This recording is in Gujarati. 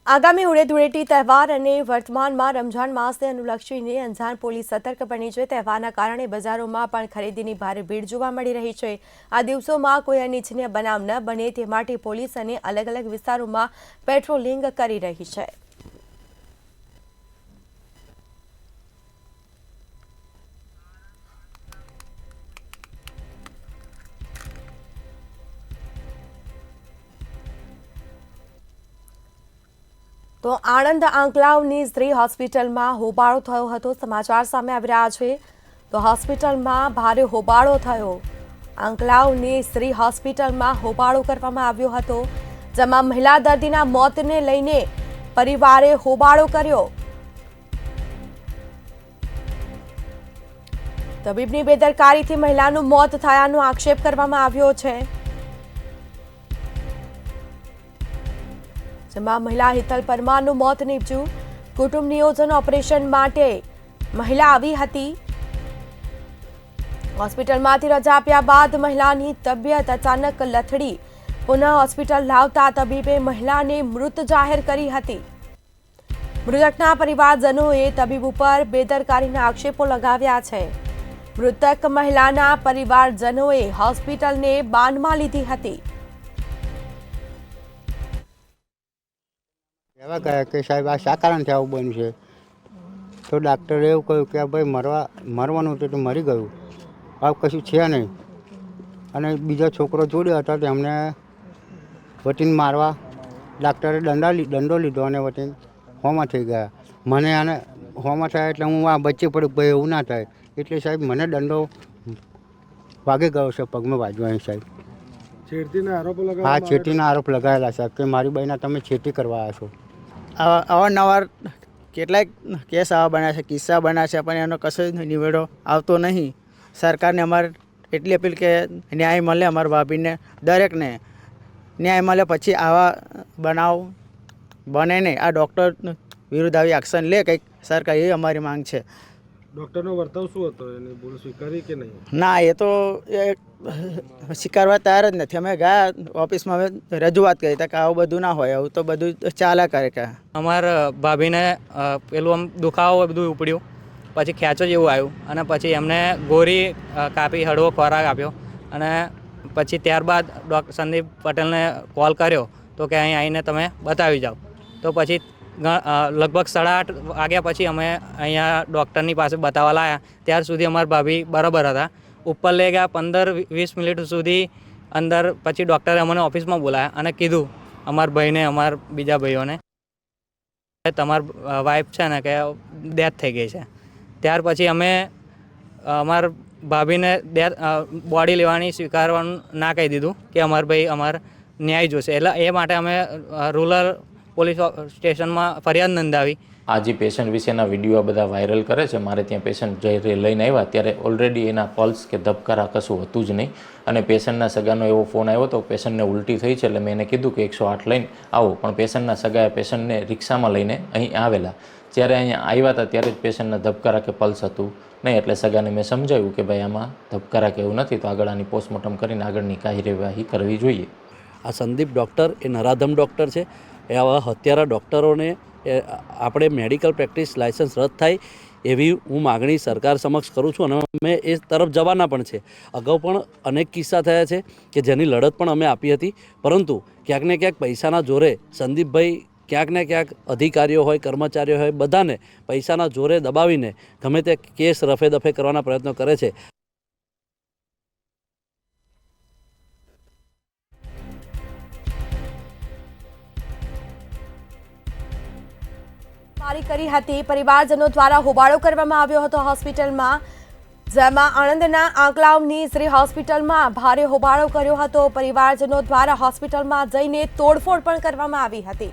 આગામી હોળી ધૂળેટી તહેવાર અને વર્તમાનમાં રમઝાન માસને અનુલક્ષીને અંજાર પોલીસ સતર્ક બની છે। તહેવારના કારણે બજારોમાં પણ ખરીદીની ભારે ભીડ જોવા મળી રહી છે। આ દિવસોમાં કોઈ અનિચ્છનીય બનાવ ન બને તે માટે પોલીસ અને અલગ અલગ વિસ્તારોમાં પેટ્રોલિંગ કરી રહી છે। તો આણંદ આંકલાવની સ્ત્રી હોસ્પિટલમાં હોબાળો થયો હતો। સમાચાર સામે આવી રહ્યા છે। તો હોસ્પિટલમાં ભારે હોબાળો થયો। આંકલાવની સ્ત્રી હોસ્પિટલમાં હોબાળો કરવામાં આવ્યો હતો, જેમાં મહિલા દર્દીના મોતને લઈને પરિવારે હોબાળો કર્યો। તબીબની બેદરકારીથી મહિલાનું મોત થયાનો આક્ષેપ કરવામાં આવ્યો છે, જેમાં મહિલા હિતલ પરમારનું મોત નીપજ્યું। કુટુંબ નિયોજન ઓપરેશન માટે મહિલા આવી હતી। હોસ્પિટલમાંથી રજા આપ્યા બાદ મહિલાની તબિયત અચાનક લથડી। પુનઃ હોસ્પિટલ લાવતા તબીબે મહિલાને મૃત જાહેર કરી હતી। મૃતકના પરિવારજનોએ તબીબ ઉપર બેદરકારીના આક્ષેપો લગાવ્યા છે। મૃતક મહિલાના પરિવારજનોએ હોસ્પિટલને બાનમાં લીધી હતી। એવા કહ્યા કે સાહેબ આ શા કારણથી આવું બન્યું છે, તો ડાક્ટરે એવું કહ્યું કે ભાઈ મરવાનું હતું તો મરી ગયું, આવું કશું છે નહીં। અને બીજો છોકરો જોડ્યો હતો તેમને વટીને મારવા ડાક્ટરે દંડો લીધો અને વટીને હોમાં થઈ ગયા। મને આને હોમાં થયા એટલે હું આ બચી પડ્યું, ભાઈ એવું ના થાય એટલે સાહેબ મને દંડો વાગી ગયો છે, પગમાં વાગ્યો અહીં સાહેબ। છેડતીના આરોપો લગાવ્યા? હા, છેડતીના આરોપ લગાવેલા સાહેબ કે મારી બહેના તમે છેડતી કરવા આવ્યા છો। અવારનવાર કેટલાક કેસ આવા બન્યા છે, કિસ્સા બન્યા છે, પણ એનો કશો જ નિવેડો આવતો નહીં। સરકારને અમારે એટલી અપીલ કે ન્યાય મળે, અમારા ભાભીને દરેકને ન્યાય મળે, પછી આવા બનાવ બને નહીં। આ ડૉક્ટર વિરુદ્ધ આવી એક્શન લે કંઈક સરકાર, એ અમારી માંગ છે। ડૉક્ટરનો વર્તવ શું હતો? એની ભૂલ સ્વીકારી કે નહીં? ના, એ તો સ્વીકારવા તૈયાર જ નથી। અમે ગયા ઓફિસમાં, અમે રજૂઆત કરી કે આવું બધું ના હોય, આવું તો બધું ચાલ્યા કરે કે અમારા ભાભીને પેલું આમ દુખાવો બધું ઉપડ્યું, પછી ખેંચો જેવું આવ્યું અને પછી એમને ગોળી કાપી હળવો ખોરાક આપ્યો અને પછી ત્યારબાદ ડૉક્ટર સંદીપ પટેલને કોલ કર્યો તો કે અહીં આવીને તમે બતાવી જાઓ। તો પછી લગભગ 8:30 વાગ્યા પછી અમે અહીંયા ડૉક્ટરની પાસે બતાવવા લાવ્યા। ત્યાર સુધી અમારા ભાભી બરાબર હતા। ઉપર લઈ ગયા 15-20 મિનિટ સુધી અંદર, પછી ડૉક્ટરે અમને ઓફિસમાં બોલાવ્યા અને કીધું અમારા ભાઈને, અમારા બીજા ભાઈઓને, તમારા વાઈફ છે ને કે ડેથ થઈ ગઈ છે। ત્યાર પછી અમે અમારા ભાભીને બોડી લેવાની સ્વીકારવાનું ના કહી દીધું કે અમારા ભાઈ અમારે ન્યાય જોશે, એટલે એ માટે અમે રૂરલ પોલીસ સ્ટેશનમાં ફરિયાદ નોંધાવી। આ જે પેશન્ટ વિશેના વિડીયો બધા વાયરલ કરે છે, મારે ત્યાં પેશન્ટ જ્યારે લઈને આવ્યા ત્યારે ઓલરેડી એના પલ્સ કે ધબકારા કશું હતું જ નહીં અને પેશન્ટના સગાનો એવો ફોન આવ્યો તો પેશન્ટને ઉલટી થઈ છે, એટલે મેં એને કીધું કે 108 લઈને આવો, પણ પેશન્ટના સગાએ પેશન્ટને રિક્ષામાં લઈને અહીં આવેલા। જ્યારે અહીંયા આવ્યા હતા ત્યારે જ પેશન્ટના ધબકારા કે પલ્સ હતું નહીં, એટલે સગાને મેં સમજાવ્યું કે ભાઈ આમાં ધબકારા કે એવું નથી, તો આગળ આની પોસ્ટમોર્ટમ કરીને આગળની કાર્યવાહી કરવી જોઈએ। આ સંદીપ ડૉક્ટર એ નરાધમ ડૉક્ટર છે। એ આવા હત્યારા ડૉક્ટરોને આપણે મેડિકલ પ્રેક્ટિસ લાયસન્સ રદ થાય એવી હું માગણી સરકાર સમક્ષ કરું છું અને અમે એ તરફ જવાના પણ છે। અગાઉ પણ અનેક કિસ્સા થયા છે કે જેની લડત પણ અમે આપી હતી, પરંતુ ક્યાંક ને ક્યાંક પૈસાના જોરે સંદીપભાઈ ક્યાંક ને ક્યાંક અધિકારીઓ હોય, કર્મચારીઓ હોય, બધાને પૈસાના જોરે દબાવીને ગમે તે કેસ રફે દફે કરવાના પ્રયત્નો કરે છે। કરી હતી પરિવારજનો દ્વારા હોબાળો કરવામાં આવ્યો હતો હોસ્પિટલમાં, જેમાં આણંદના આંકલાવની સ્ત્રી હોસ્પિટલમાં ભારે હોબાળો કર્યો હતો। પરિવારજનો દ્વારા હોસ્પિટલમાં જઈને તોડફોડ પણ કરવામાં આવી હતી।